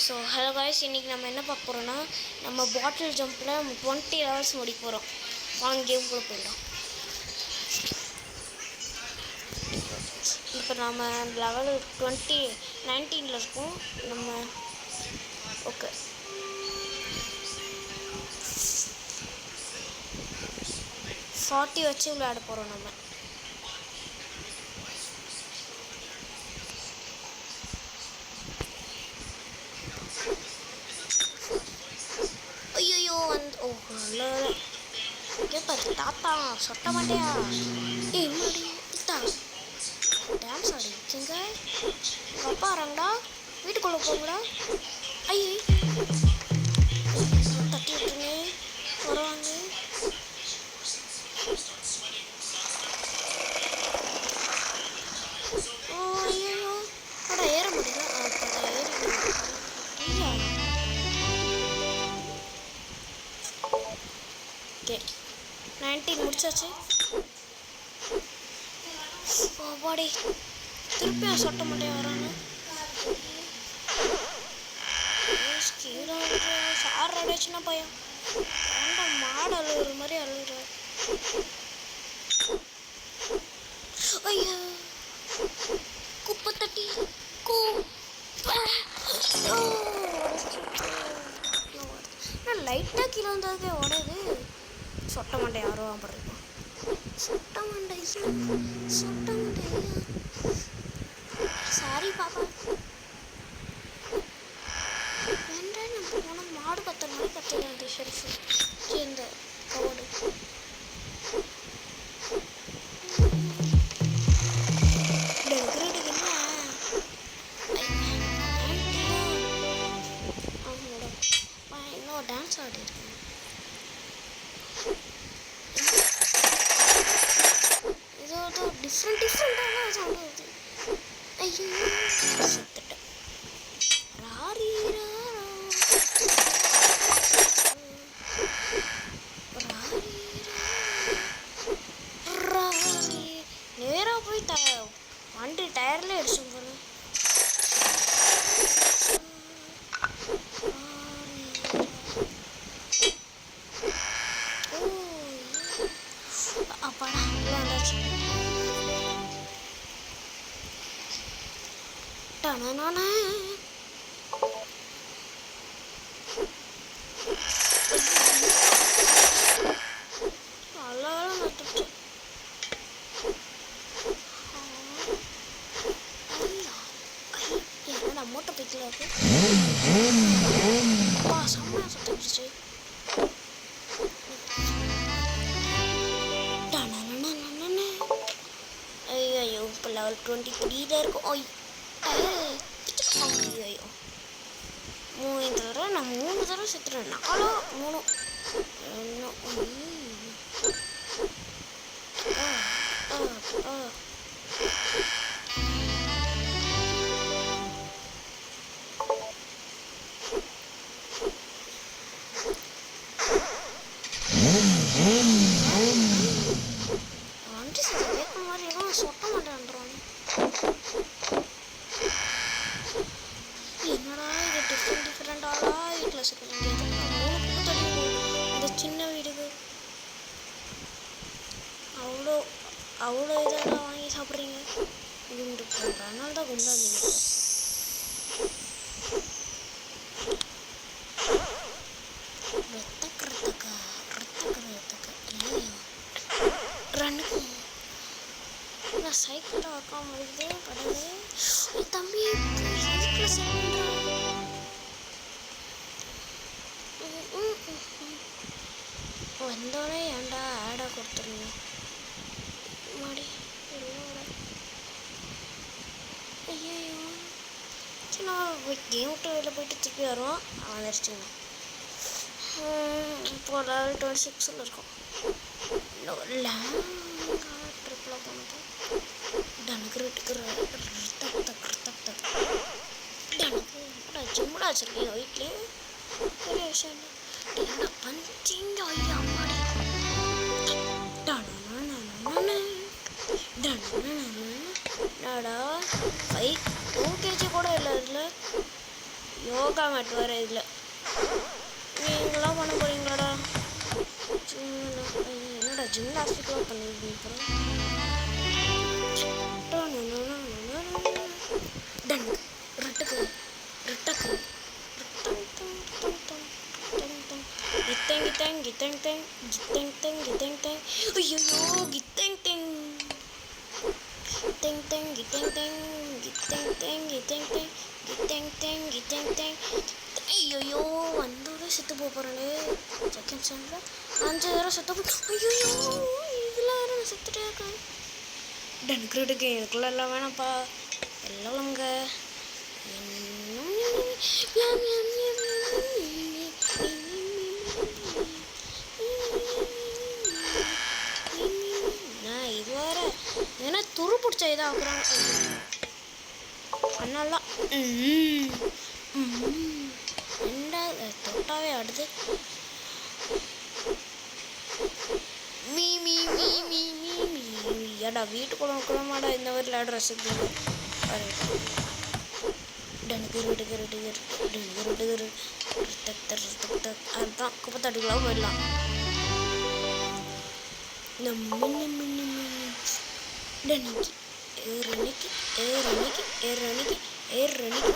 So hello guys, இன்றைக்கி நம்ம என்ன பார்க்க போகிறோன்னா, நம்ம பாட்டில் ஜம்பில் 20 லெவல்ஸ் முடிக்க போகிறோம். வாங்க கேம் கூட போயிடலாம். இப்போ நம்ம லெவல் 19 இருக்கோம். நம்ம ஓகே 40 வச்சு விளையாட போகிறோம் நம்ம. ஐயோ ஓ நல்ல கேப்பாரு தாத்தா சொட்ட மாட்டியா? என்னடி இத்தா டான்ஸ் ஆடிச்சிங்க. உங்கள் அப்பா வராங்களா? வீட்டுக்குள்ளே போங்களா? ஐயோ தட்டி விட்டுருங்க, வருவாங்க. ஐயோ அட ஏற முடியல. ஓகே 19 முடிச்சாச்சு. பாடி திருப்பி சொட்ட மாட்டேன் வராங்க. சார் அடைச்சுன்னா பையன் ஏண்டா மாடு அழுகுற மாதிரி அழுகுற. ஐயா குப்பை தட்டி லைட்டாக கீழே வந்ததுக்கே உடையுது. சொட்ட மாட்டேன் யாரோ வாங்குறோம். சொட்ட மாட்டேன் சாரி பாப்பா. ஏன்டா நம்ம போன மாடு கத்துற மாதிரி கத்துறது ஷெல்ஃபு இந்த கவோடு. இன்னும் டான்ஸ் ஆடிருக்கேன். ஏதோ டிஃப்ரெண்டான சவுண்ட் வருது. ஐயோ செத்துட்டேன். நேராக போய் வண்டி டயர்ல அடிச்சு போல. அப்பாடா வந்தாச்சு. டனானா நல்லா நட்டுச்சு. என்னடா மூட்டை பிக்கில் இருக்கு. செம்மையா சுத்திடுச்சு. ஐயோ இப்போ லெவல் 23 இருக்கும். ஐயோ இந்த தடவை நான் 3 தடவை செத்துறேன். 4 வண்டி சரி கேட்க மாதிரி எல்லாம் சொட்ட மாட்டேன்றாங்க. என்னடா இது டிஃப்ரெண்டாலா வீட்டில் சொல்லுங்க. 3 புக்கு தடி இந்த சின்ன வீடுக்கு அவ்வளோ இதெல்லாம் வாங்கி சாப்பிட்றீங்க. குண்டு போடுற அதனால தான் குண்டா இருந்தீங்க. நான் சைக்கிளில் ஒர்க் ஆகும்போது கடவுளே தம்பி சைக்கிளில் சேர்ந்தா வந்தோடனே ஏன்டா ஆடாக கொடுத்துருங்க மாடி. ஐயோ சின்ன கேம் விட்டு வெளியில் போயிட்டு திருப்பி வருவோம். வந்துடுச்சுங்க. இப்போ லெவல் 26 இருக்கும். ட்ரிப்பில் போனது ஜிம்முடா வச்சிருக்கீங்க வீட்லேயே. பெரிய விஷயம் என்ன பஞ்சிங்க. ஐயா அம்மாடி என்னடா 2 kg கூட இல்லை இதில். யோகா மேட் வேறு இதில். நீங்களாம் பண்ண போகிறீங்களாடா? என்னடா ஜிம்னாஸ்டிக்லாம் பண்ணிருக்கீங்க அப்புறம். ரெட்டுக்கு ரெட்டக்கு கித்தங் கித்தங் கித்தங் தெங் கித்தங் தெங் கித்தங் தெங். ஐயோ கித்தங் Teng கித்தங் Teng கித்தங் Teng கித்தங் Teng கித்தங் Teng கித்தங் Teng கித்தங் Teng. ஐயோ வந்தோட செத்து போகிறேனே. செகண்ட் ஸ்டாண்டில் 5 தடவை செத்து போ. ஐயோ இதில் வேறு நான் செத்துட்டே இருக்கேன். டனுக்கு இதுக்குள்ள எல்லாம் வேணாம்ப்பா. எல்லாம்ங்க இது வேற ஏன்னா துரு பிடிச்ச இதாக ஆக்குறாங்க. அதனாலாம் ரெண்டாவது தொட்டாவே ஆடுது. Me me me me me me ஏடா வீட்டுக்குள்ள குளமாடா இந்த மாதிரி விளையாடுற ரசிக்கு. அதுதான் குப்பை தட்டுக்கெல்லாம் போயிடலாம். இந்த மின்னி மின்னி மின்னி டனிக்கு ஏறணிக்கு ஏறணிக்கு ஏறணிக்கு ஏறணிக்கு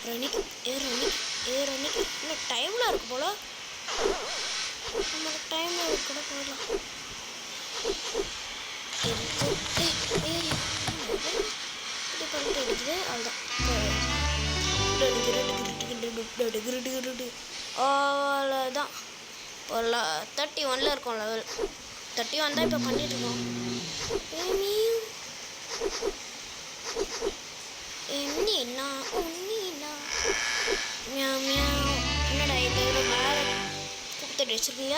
ரணிக்கு ஏறணிக்கு ஏறணிக்கு. இன்னும் டைமில் இருக்கு போல. நமக்கு டைமில் கூட போயிடலாம். இப்படி பண்ணிட்டு அடிக்குது. அதுதான் அவ்வளோதான். இப்போ 31 இருக்கோம். லெவல் 31 தான் இப்போ பண்ணிட்டுருக்கோம். என்னடா இது மேலே கூப்பிட்டு வச்சுருக்கீங்க.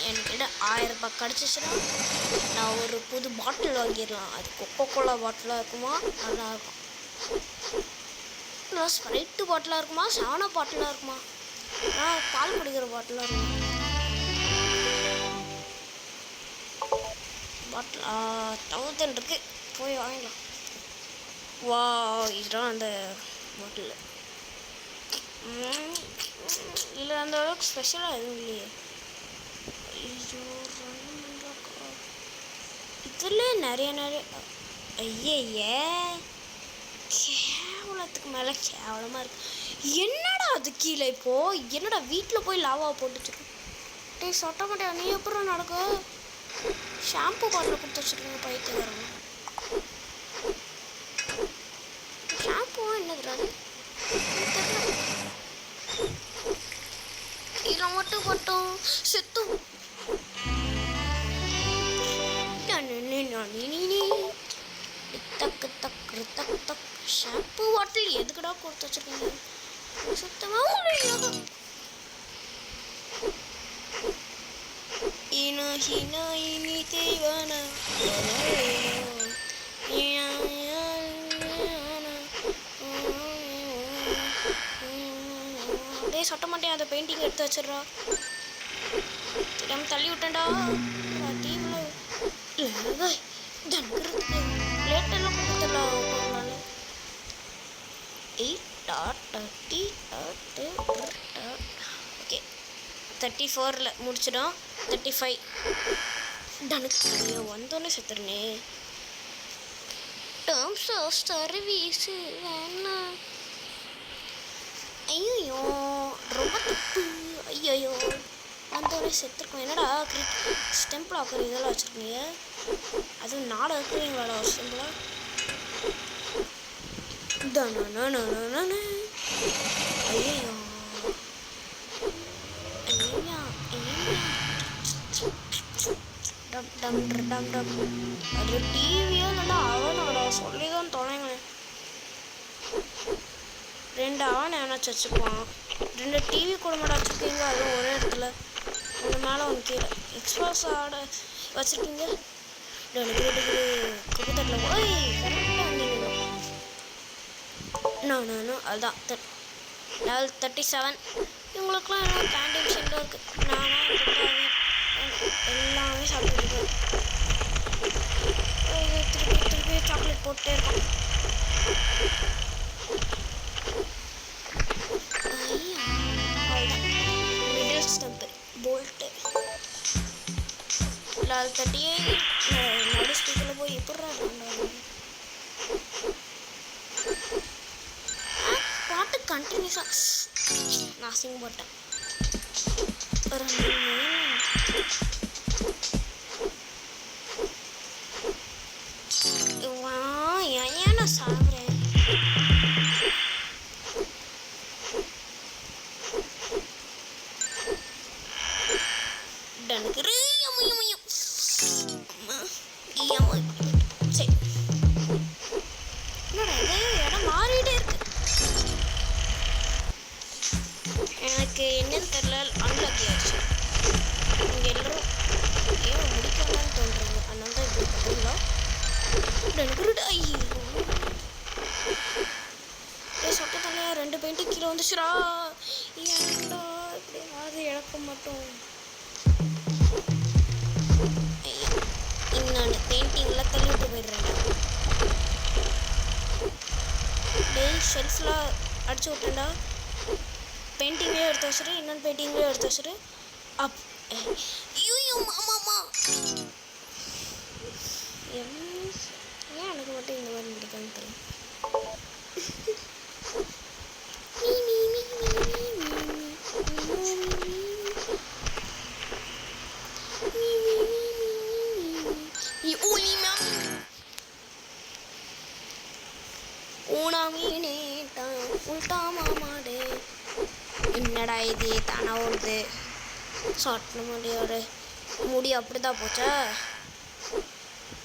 என்கிட்ட 1000 ரூபாய் கிடச்சிச்சுன்னா நான் ஒரு புது பாட்டில் வாங்கிடலாம். அது கொக்கோ கோலா பாட்டிலாக இருக்குமா? நல்லாயிருக்கும். இல்லை ஸ்ப்ரைட்டு பாட்டிலாக இருக்குமா? சாணா பாட்டிலாக இருக்குமா? பால் குடிக்கிற பாட்டிலாக இருக்குமா? பாட்டில் 1000 இருக்குது. போய் வாங்கிக்கலாம். வா இதுதான் அந்த பாட்டில். இல்லை அந்த அளவுக்கு ஸ்பெஷலாக எதுவும் இல்லையே. இதில் நிறைய ஐயே கேவலத்துக்கு மேலே கேவலமாக இருக்கு. என்னடா அது கீழே இப்போது என்னடா வீட்டில் போய் லாவா போட்டு வச்சுருக்கேன். டே சொட்ட மாட்டியா நீ அப்புறம் நடக்க. ஷாம்பு பாட்டில் கொடுத்து வச்சுருக்கீங்க பைத்தியக்காரங்க. ஷாம்புவா என்னதுறாது இதில் மட்டும் செத்தும். தக்கு தக்கு தக் தக். ஷாம்பு பாட்டில் எதுக்குடா கொடுத்து வச்சுருக்கீங்க? சுத்தமாக முடியாது. இனி தேவானா அப்படியே சொட்ட மாட்டேன். அதை பெயிண்டிங் எடுத்து வச்சிடுறா. தெரியாமல் தள்ளி விட்டேன்டா. டீமில் இல்லை தனுக்கிறதுக்கு லேட்டெல்லாம் கொடுத்துடலாம். போகலான்னு 8.30 ஓகே 34 முடிச்சிடும். 35 தனுக்கு வந்தோடனே செத்துருனே. டேர்ம்ஸ் ஆஃப் சர்வீஸு வேணாம். ஐயோ ரொம்ப தப்பு. ஐயோ வந்தோடனே செத்துருக்கோம். என்னடா ஸ்டெம்பிள் ஆக்கிற இதெல்லாம் வச்சுருக்கீங்க. அதுவும் நாடை இருக்கிறீங்களாடா ஒரு ஸ்டெம்பிளாக. ஐயோ டம் டம் டம் டம். அது டிவியோ நல்லா அவனோட சொல்லி தான் தொலைங்களேன். 2 அவனை ஏன்னாச்சும் வச்சுக்குவான். 2 டிவி கூட மாட்டா வச்சுருக்கீங்க. அதுவும் ஒரே இடத்துல ஒன்று மேலே ஒன்று கீழே எக்ஸ்பிரஸ் ஆட வச்சுருக்கீங்க. குப்பத்தட்டில் போய் கரெக்டாக வந்தீங்க. நானும் அதுதான் லெவல் 37. இவங்களுக்குலாம் எல்லாம் கேண்டீன் சென்டர் இருக்குது. நானும் எல்லாமே சாப்பிட்டுருக்கு. திருப்பி சாக்லேட் போட்டே இருக்கோம். மினிஷம் நான் சிங் போட்டேன். ஏன் நான் சாப்பிட்றேன்? டனுக்கு சரி என்னடா இது இடம் மாறிட்டே இருக்கு. எனக்கு என்னன்னு தெரியல, அன்லக்கி ஆச்சு. இங்கே எல்லாரும் ஏன் முடிக்கலாம்னு தோன்றுறது, அதனால தான் இப்படி பண்ணுறீங்களா? ஐயோ சொட்ட தலையா 2 பெயிண்டிங் கீழே வந்துச்சுரா. ஏன்டா இப்படி அது இழக்க மாட்டோம். இன்னொன்று பெயிண்டிங்லாம் தள்ளிவிட்டு போயிடுறேன். டெய் ஷெல்ஃப்லாம் அடிச்சு விட்டேன்டா. பெயிண்டிங்லேயே எடுத்து வச்சுரு, இன்னொன்று பெயிண்டிங்லேயே எடுத்து வச்சுரு. அப் ஐயோ மாமாமா ஏன் எனக்கு மட்டும் இந்த மாதிரி பிடிக்காம தெரியும். என்னடா இது தானா ஓடுது. சொட்ட முடியோட முடி அப்படிதான் போச்சா?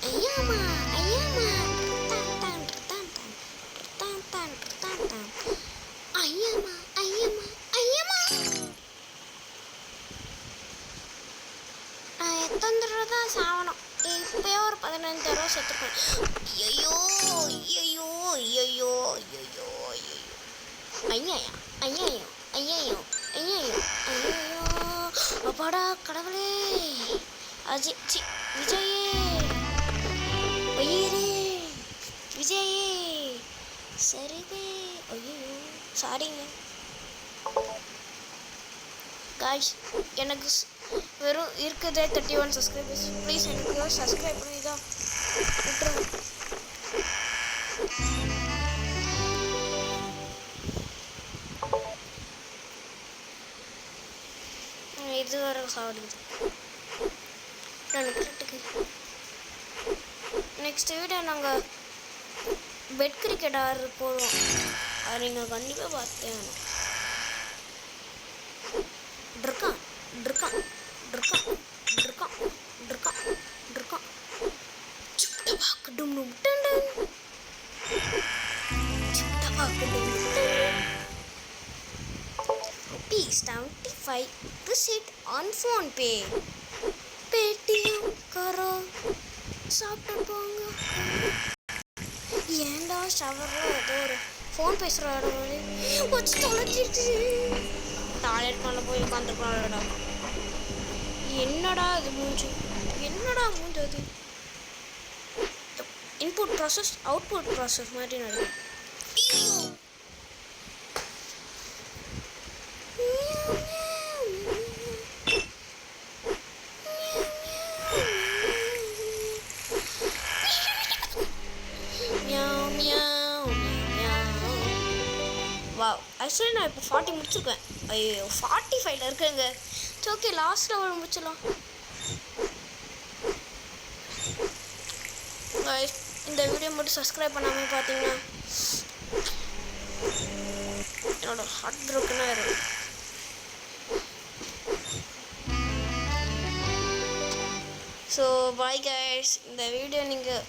ஐயாமா ஐயாமா ஐயாமா ஐயாமா ஐயாமா நான் எத்தனை தடவை தான் சாகணும். இப்போயே ஒரு 15 தடவை செத்துருப்பேன். ஐயோ ஐயோ ஐயோ ஐயோ ஐயோ ஐயா ஐயோ ஐயோ ஐயோ ஐயோ அப்பாடா கடவுளே. அஜய் சி விஜயே ஐயரே விஜயே சரிதே. ஐயோ சாரிங்க காய்ஸ், எனக்கு வெறும் இருக்குதே 31 சப்ஸ்கிரைபர்ஸ். ப்ளீஸ் எனக்கு சப்ஸ்கிரைப் பண்ணி தான் விட்டுருங்க. இது வர சாப்பிடுது எனக்கு. நெக்ஸ்ட் வீடியோ நாங்கள் பெட் கிரிக்கெட் ஆடுறது போடுவோம். அது நீங்கள் கண்டிப்பாக பார்த்தே வேணும். ட்ருக்கான் ட்ருக்கான் ட்ருக்கான் ட்ருக்கான் ட்ருக்கான் ட்ருக்கான் சுட்டவாக்கு டும் டும் டன் டன் சுட்டவாக்கு டும் டன். ₹75 receipt on PhonePe. பேடிஎம் கரோ சாப்பிட்டு போங்க. ஏன்டா ஷவரில் ஏதோ ஒரு ஃபோன் பேசுகிற இடம் மாதிரி வச்சு தொலைச்சிட்டு டாய்லெட் பண்ண போய் உட்காந்துருக்கலாம்டா. என்னடா அது மூஞ்சி, என்னடா மூஞ்சி அது? இன்புட் ப்ராசஸ் அவுட்புட் ப்ராசஸ் மாதிரி நடக்கும். ஆக்சுவலி நான் இப்போ 40 முடிச்சிருக்கேன். ஐயோ 45ல் இருக்கேங்க. ஓகே லாஸ்ட் லெவல் முடிச்சிடலாம். இந்த வீடியோ மட்டும் சப்ஸ்கிரைப் பண்ணாமல் பார்த்தீங்கன்னா என்னோட ஹார்ட் ப்ரோக்கனாக இருக்கும். So bye guys. இந்த வீடியோ நீங்கள்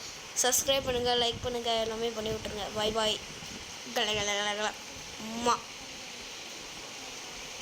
சப்ஸ்கிரைப் பண்ணுங்கள், லைக் பண்ணுங்கள், எல்லாமே பண்ணி விட்ருங்க. பாய் பாய். கல கல கல கல அம்மா.